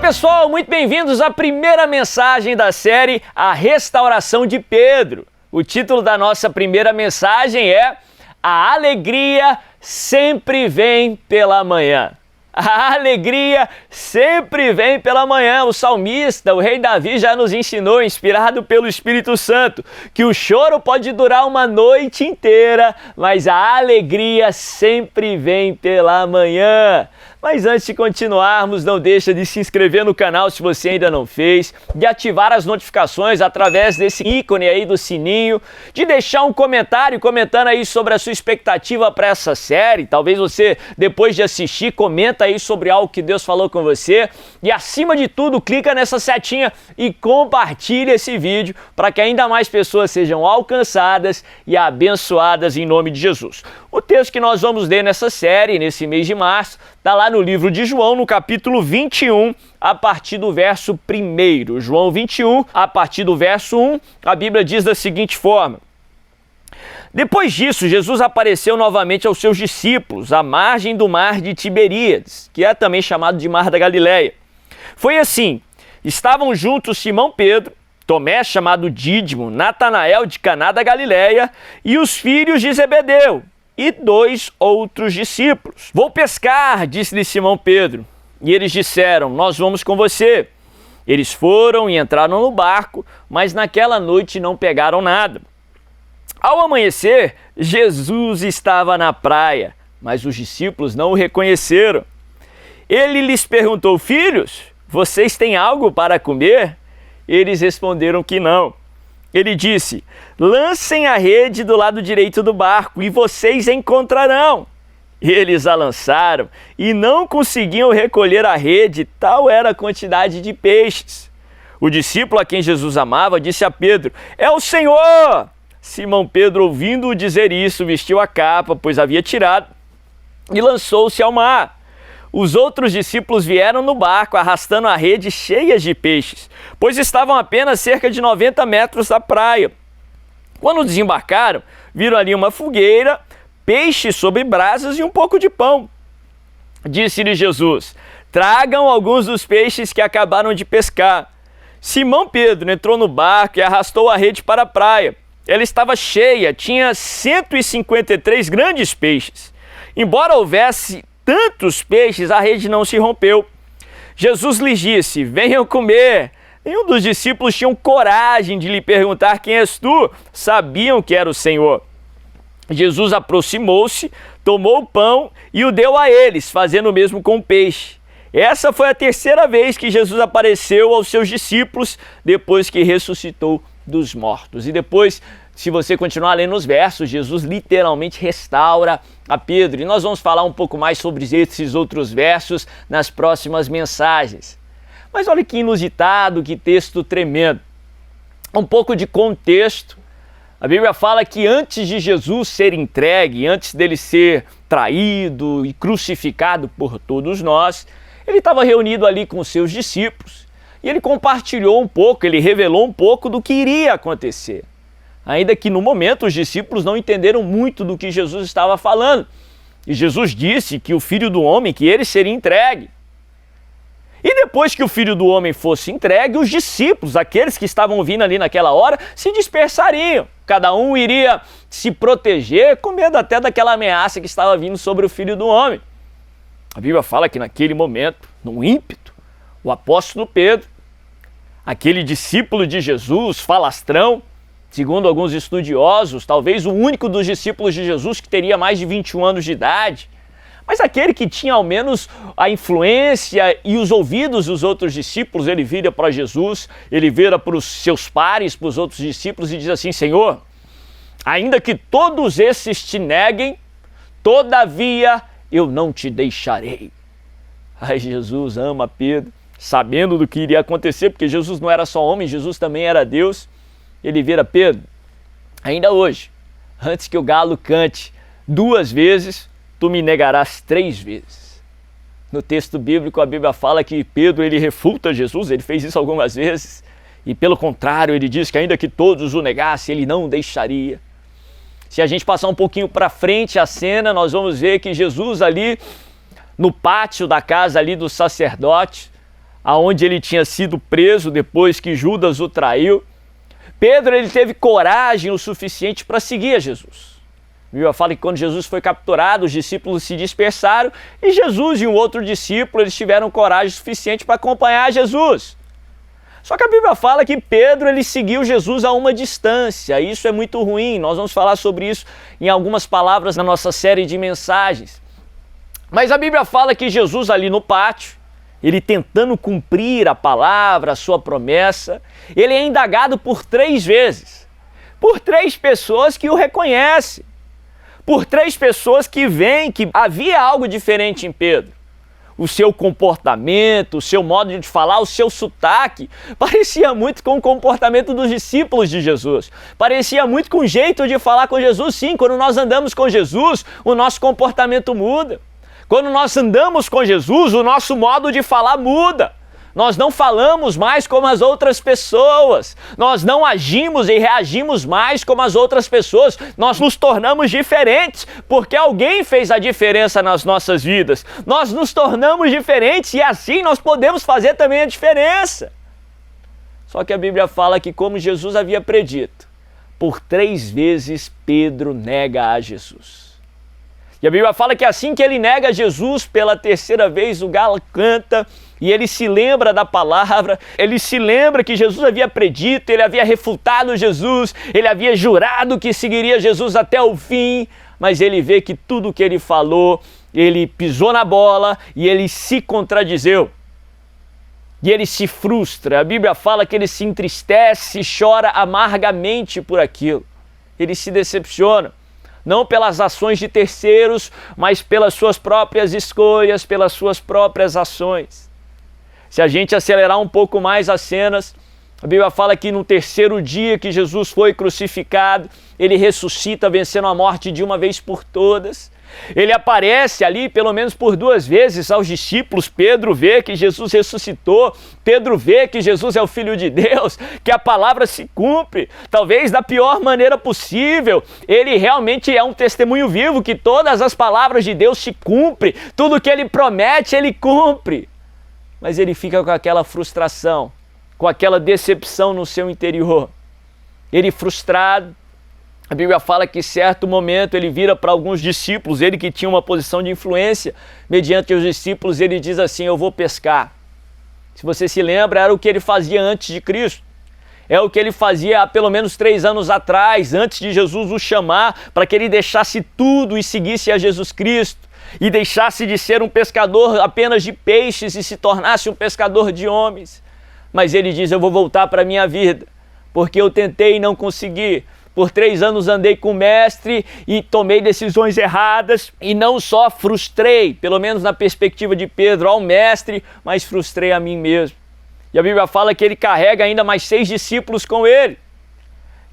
pessoal, muito bem-vindos à primeira mensagem da série A Restauração de Pedro. O título da nossa primeira mensagem é A Alegria Sempre Vem pela Manhã. A alegria sempre vem pela manhã. O salmista, o rei Davi, já nos ensinou, inspirado pelo Espírito Santo, que o choro pode durar uma noite inteira, mas a alegria sempre vem pela manhã. Mas antes de continuarmos, não deixa de se inscrever no canal se você ainda não fez, de ativar as notificações através desse ícone aí do sininho, de deixar um comentário comentando aí sobre a sua expectativa para essa série. Talvez você, depois de assistir, comenta aí sobre algo que Deus falou com você. E acima de tudo, clica nessa setinha e compartilha esse vídeo para que ainda mais pessoas sejam alcançadas e abençoadas em nome de Jesus. O texto que nós vamos ler nessa série, nesse mês de março, está lá no livro de João, no capítulo 21, a partir do verso 1. João 21, a partir do verso 1, a Bíblia diz da seguinte forma: Depois disso, Jesus apareceu novamente aos seus discípulos, à margem do mar de Tiberíades, que é também chamado de Mar da Galileia. Foi assim: estavam juntos Simão Pedro, Tomé, chamado Dídimo, Natanael de Caná da Galileia e os filhos de Zebedeu, e 2 outros discípulos. Vou pescar, disse-lhe Simão Pedro. E eles disseram, nós vamos com você. Eles foram e entraram no barco, mas naquela noite não pegaram nada. Ao amanhecer, Jesus estava na praia, mas os discípulos não o reconheceram. Ele lhes perguntou, filhos, vocês têm algo para comer? Eles responderam que não. Ele disse, lancem a rede do lado direito do barco e vocês encontrarão. Eles a lançaram e não conseguiam recolher a rede, tal era a quantidade de peixes. O discípulo a quem Jesus amava disse a Pedro, é o Senhor! Simão Pedro, ouvindo-o dizer isso, vestiu a capa, pois havia tirado, e lançou-se ao mar. Os outros discípulos vieram no barco, arrastando a rede cheia de peixes, pois estavam apenas cerca de 90 metros da praia. Quando desembarcaram, viram ali uma fogueira, peixes sobre brasas e um pouco de pão. Disse-lhe Jesus, tragam alguns dos peixes que acabaram de pescar. Simão Pedro entrou no barco e arrastou a rede para a praia. Ela estava cheia, tinha 153 grandes peixes. Embora houvesse tantos peixes, a rede não se rompeu. Jesus lhes disse, venham comer. Nenhum dos discípulos tinham coragem de lhe perguntar, quem és tu? Sabiam que era o Senhor. Jesus aproximou-se, tomou o pão e o deu a eles, fazendo o mesmo com o peixe. Essa foi a terceira vez que Jesus apareceu aos seus discípulos, depois que ressuscitou dos mortos. E depois, se você continuar lendo os versos, Jesus literalmente restaura a Pedro. E nós vamos falar um pouco mais sobre esses outros versos nas próximas mensagens. Mas olha que inusitado, que texto tremendo. Um pouco de contexto. A Bíblia fala que antes de Jesus ser entregue, antes dele ser traído e crucificado por todos nós, ele estava reunido ali com os seus discípulos. E ele compartilhou um pouco, ele revelou um pouco do que iria acontecer. Ainda que no momento os discípulos não entenderam muito do que Jesus estava falando. E Jesus disse que o Filho do Homem, que ele seria entregue. E depois que o Filho do Homem fosse entregue, os discípulos, aqueles que estavam vindo ali naquela hora, se dispersariam. Cada um iria se proteger, com medo até daquela ameaça que estava vindo sobre o Filho do Homem. A Bíblia fala que naquele momento, num ímpeto, o apóstolo Pedro, aquele discípulo de Jesus, falastrão, segundo alguns estudiosos, talvez o único dos discípulos de Jesus que teria mais de 21 anos de idade, mas aquele que tinha ao menos a influência e os ouvidos dos outros discípulos, ele vira para Jesus, ele vira para os seus pares, para os outros discípulos e diz assim, Senhor, ainda que todos esses te neguem, todavia eu não te deixarei. Ai, Jesus ama Pedro, sabendo do que iria acontecer, porque Jesus não era só homem, Jesus também era Deus. Ele vira, Pedro, ainda hoje, antes que o galo cante 2 vezes, tu me negarás 3 vezes. No texto bíblico, a Bíblia fala que Pedro, ele refuta Jesus, ele fez isso algumas vezes, e pelo contrário, ele diz que ainda que todos o negassem, ele não deixaria. Se a gente passar um pouquinho para frente a cena, nós vamos ver que Jesus ali, no pátio da casa ali do sacerdote, aonde ele tinha sido preso depois que Judas o traiu. Pedro, ele teve coragem o suficiente para seguir a Jesus. A Bíblia fala que quando Jesus foi capturado, os discípulos se dispersaram e Jesus e um outro discípulo, eles tiveram coragem suficiente para acompanhar Jesus. Só que a Bíblia fala que Pedro, ele seguiu Jesus a uma distância. Isso é muito ruim. Nós vamos falar sobre isso em algumas palavras na nossa série de mensagens. Mas a Bíblia fala que Jesus ali no pátio, ele tentando cumprir a palavra, a sua promessa, ele é indagado por 3 vezes. Por 3 pessoas que o reconhecem. Por 3 pessoas que veem que havia algo diferente em Pedro. O seu comportamento, o seu modo de falar, o seu sotaque, parecia muito com o comportamento dos discípulos de Jesus. Parecia muito com o jeito de falar com Jesus. Sim, quando nós andamos com Jesus, o nosso comportamento muda. Quando nós andamos com Jesus, o nosso modo de falar muda. Nós não falamos mais como as outras pessoas. Nós não agimos e reagimos mais como as outras pessoas. Nós nos tornamos diferentes porque alguém fez a diferença nas nossas vidas. Nós nos tornamos diferentes e assim nós podemos fazer também a diferença. Só que a Bíblia fala que, como Jesus havia predito, por 3 vezes Pedro nega a Jesus. E a Bíblia fala que assim que ele nega Jesus, pela 3ª vez o galo canta e ele se lembra da palavra, ele se lembra que Jesus havia predito, ele havia refutado Jesus, ele havia jurado que seguiria Jesus até o fim, mas ele vê que tudo que ele falou, ele pisou na bola e ele se contradizeu. E ele se frustra. A Bíblia fala que ele se entristece e chora amargamente por aquilo. Ele se decepciona. Não pelas ações de terceiros, mas pelas suas próprias escolhas, pelas suas próprias ações. Se a gente acelerar um pouco mais as cenas, a Bíblia fala que no 3º dia que Jesus foi crucificado, ele ressuscita vencendo a morte de uma vez por todas. Ele aparece ali pelo menos por 2 vezes aos discípulos. Pedro vê que Jesus ressuscitou, Pedro vê que Jesus é o Filho de Deus, que a palavra se cumpre, talvez da pior maneira possível. Ele realmente é um testemunho vivo que todas as palavras de Deus se cumprem, tudo que ele promete ele cumpre. Mas ele fica com aquela frustração, com aquela decepção no seu interior. Ele frustrado, a Bíblia fala que em certo momento ele vira para alguns discípulos, ele que tinha uma posição de influência, mediante os discípulos, ele diz assim: eu vou pescar. Se você se lembra, era o que ele fazia antes de Cristo. É o que ele fazia há pelo menos 3 anos atrás, antes de Jesus o chamar, para que ele deixasse tudo e seguisse a Jesus Cristo. E deixasse de ser um pescador apenas de peixes e se tornasse um pescador de homens. Mas ele diz: eu vou voltar para a minha vida, porque eu tentei e não consegui. Por 3 anos andei com o mestre e tomei decisões erradas e não só frustrei, pelo menos na perspectiva de Pedro, ao mestre, mas frustrei a mim mesmo. E a Bíblia fala que ele carrega ainda mais 6 discípulos com ele.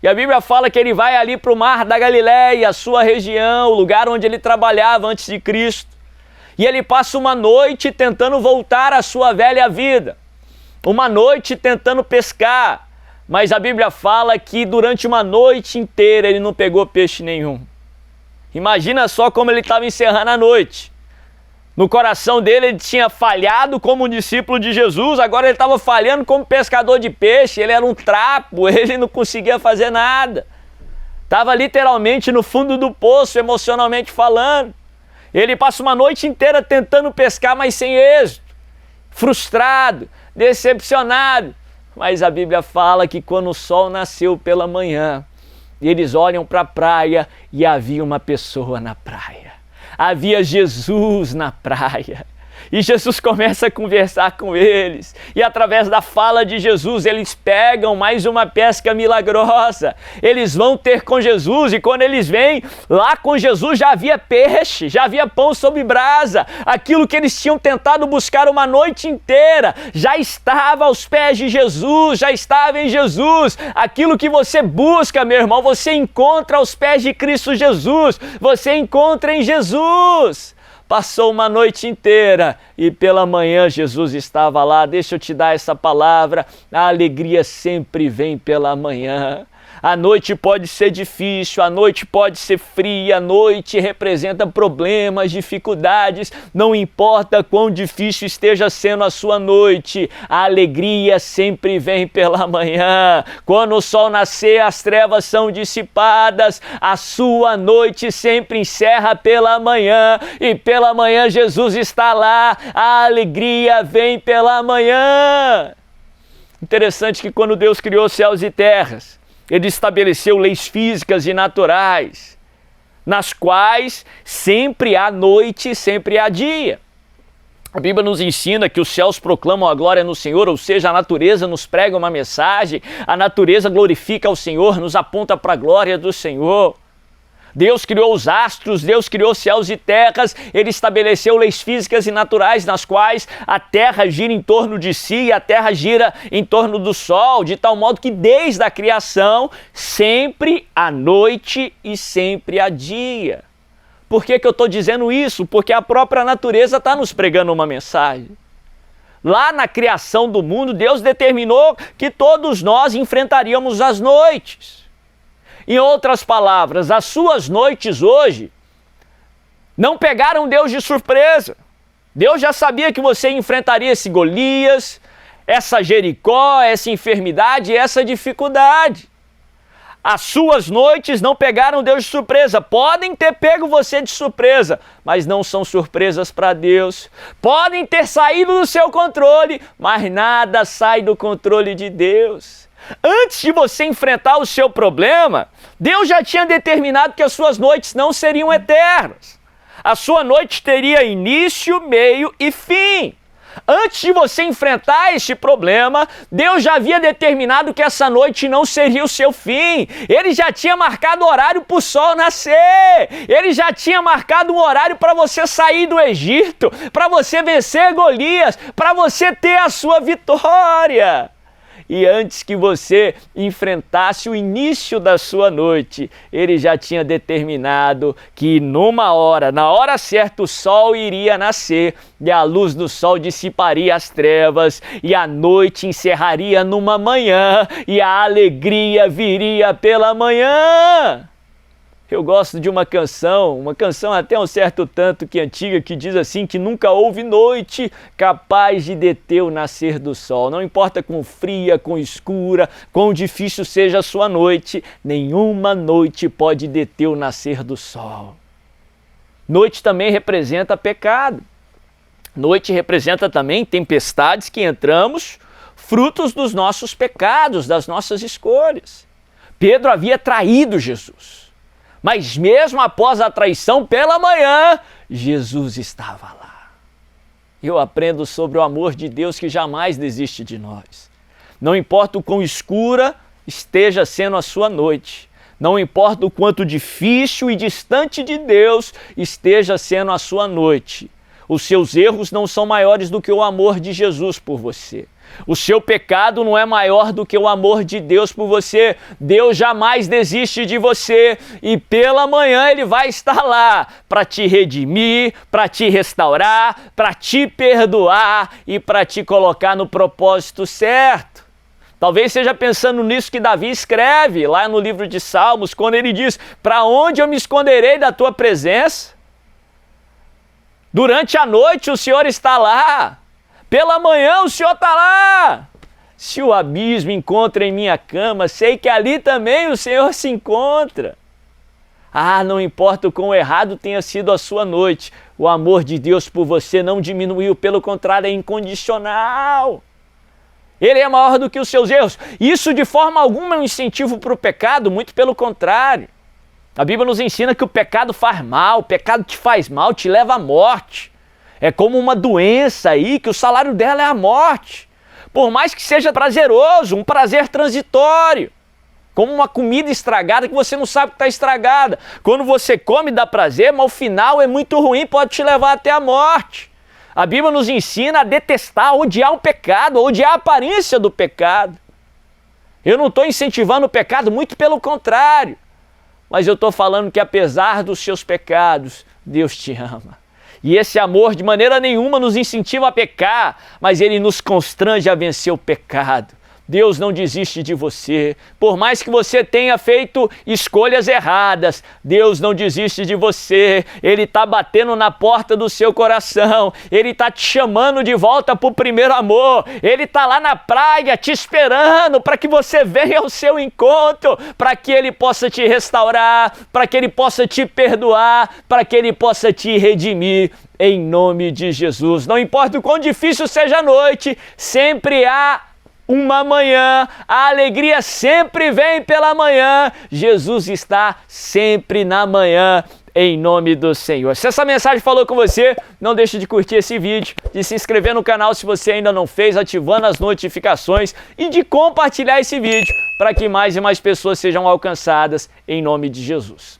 E a Bíblia fala que ele vai ali para o Mar da Galileia, a sua região, o lugar onde ele trabalhava antes de Cristo. E ele passa uma noite tentando voltar à sua velha vida. Uma noite tentando pescar. Mas a Bíblia fala que durante uma noite inteira ele não pegou peixe nenhum. Imagina só como ele estava encerrando a noite. No coração dele ele tinha falhado como um discípulo de Jesus, agora ele estava falhando como pescador de peixe, ele era um trapo, ele não conseguia fazer nada. Estava literalmente no fundo do poço, emocionalmente falando. Ele passa uma noite inteira tentando pescar, mas sem êxito. Frustrado, decepcionado. Mas a Bíblia fala que quando o sol nasceu pela manhã, eles olham para a praia e havia uma pessoa na praia. Havia Jesus na praia. E Jesus começa a conversar com eles. E através da fala de Jesus, eles pegam mais uma pesca milagrosa. Eles vão ter com Jesus e quando eles vêm, lá com Jesus já havia peixe, já havia pão sobre brasa. Aquilo que eles tinham tentado buscar uma noite inteira, já estava aos pés de Jesus, já estava em Jesus. Aquilo que você busca, meu irmão, você encontra aos pés de Cristo Jesus. Você encontra em Jesus. Passou uma noite inteira e pela manhã Jesus estava lá. Deixa eu te dar essa palavra: a alegria sempre vem pela manhã. A noite pode ser difícil, a noite pode ser fria, a noite representa problemas, dificuldades. Não importa quão difícil esteja sendo a sua noite, a alegria sempre vem pela manhã. Quando o sol nascer, as trevas são dissipadas, a sua noite sempre encerra pela manhã, e pela manhã Jesus está lá, a alegria vem pela manhã. Interessante que quando Deus criou céus e terras, Ele estabeleceu leis físicas e naturais, nas quais sempre há noite e sempre há dia. A Bíblia nos ensina que os céus proclamam a glória no Senhor, ou seja, a natureza nos prega uma mensagem, a natureza glorifica o Senhor, nos aponta para a glória do Senhor. Deus criou os astros, Deus criou céus e terras, Ele estabeleceu leis físicas e naturais nas quais a terra gira em torno de si e a terra gira em torno do sol, de tal modo que desde a criação sempre há noite e sempre há dia. Por que eu estou dizendo isso? Porque a própria natureza está nos pregando uma mensagem. Lá na criação do mundo, Deus determinou que todos nós enfrentaríamos as noites. Em outras palavras, as suas noites hoje não pegaram Deus de surpresa. Deus já sabia que você enfrentaria esse Golias, essa Jericó, essa enfermidade, essa dificuldade. As suas noites não pegaram Deus de surpresa. Podem ter pego você de surpresa, mas não são surpresas para Deus. Podem ter saído do seu controle, mas nada sai do controle de Deus. Antes de você enfrentar o seu problema, Deus já tinha determinado que as suas noites não seriam eternas. A sua noite teria início, meio e fim. Antes de você enfrentar este problema, Deus já havia determinado que essa noite não seria o seu fim. Ele já tinha marcado horário para o sol nascer. Ele já tinha marcado um horário para você sair do Egito, para você vencer Golias, para você ter a sua vitória. E antes que você enfrentasse o início da sua noite, Ele já tinha determinado que na hora certa, o sol iria nascer e a luz do sol dissiparia as trevas e a noite encerraria numa manhã e a alegria viria pela manhã. Eu gosto de uma canção até um certo tanto que antiga, que diz assim, que nunca houve noite capaz de deter o nascer do sol. Não importa quão fria, quão escura, quão difícil seja a sua noite, nenhuma noite pode deter o nascer do sol. Noite também representa pecado. Noite representa também tempestades que entramos, frutos dos nossos pecados, das nossas escolhas. Pedro havia traído Jesus. Mas mesmo após a traição, pela manhã, Jesus estava lá. Eu aprendo sobre o amor de Deus que jamais desiste de nós. Não importa o quão escura esteja sendo a sua noite, não importa o quanto difícil e distante de Deus esteja sendo a sua noite, os seus erros não são maiores do que o amor de Jesus por você. O seu pecado não é maior do que o amor de Deus por você. Deus jamais desiste de você e pela manhã Ele vai estar lá para te redimir, para te restaurar, para te perdoar e para te colocar no propósito certo. Talvez seja pensando nisso que Davi escreve lá no livro de Salmos, quando ele diz: para onde eu me esconderei da tua presença? Durante a noite o Senhor está lá. Pela manhã o Senhor está lá. Se o abismo encontra em minha cama, sei que ali também o Senhor se encontra. Não importa o quão errado tenha sido a sua noite, o amor de Deus por você não diminuiu, pelo contrário, é incondicional. Ele é maior do que os seus erros. Isso de forma alguma é um incentivo para o pecado, muito pelo contrário. A Bíblia nos ensina que o pecado faz mal, o pecado te faz mal, te leva à morte. É como uma doença aí, que o salário dela é a morte. Por mais que seja prazeroso, um prazer transitório. Como uma comida estragada que você não sabe que está estragada. Quando você come dá prazer, mas o final é muito ruim, pode te levar até a morte. A Bíblia nos ensina a detestar, a odiar o pecado, a odiar a aparência do pecado. Eu não estou incentivando o pecado, muito pelo contrário. Mas eu estou falando que apesar dos seus pecados, Deus te ama. E esse amor de maneira nenhuma nos incentiva a pecar, mas Ele nos constrange a vencer o pecado. Deus não desiste de você. Por mais que você tenha feito escolhas erradas, Deus não desiste de você. Ele está batendo na porta do seu coração. Ele está te chamando de volta para o primeiro amor. Ele está lá na praia te esperando para que você venha ao seu encontro, para que Ele possa te restaurar, para que Ele possa te perdoar, para que Ele possa te redimir. Em nome de Jesus. Não importa o quão difícil seja a noite, sempre há uma manhã, a alegria sempre vem pela manhã, Jesus está sempre na manhã, em nome do Senhor. Se essa mensagem falou com você, não deixe de curtir esse vídeo, de se inscrever no canal se você ainda não fez, ativando as notificações e de compartilhar esse vídeo para que mais e mais pessoas sejam alcançadas, em nome de Jesus.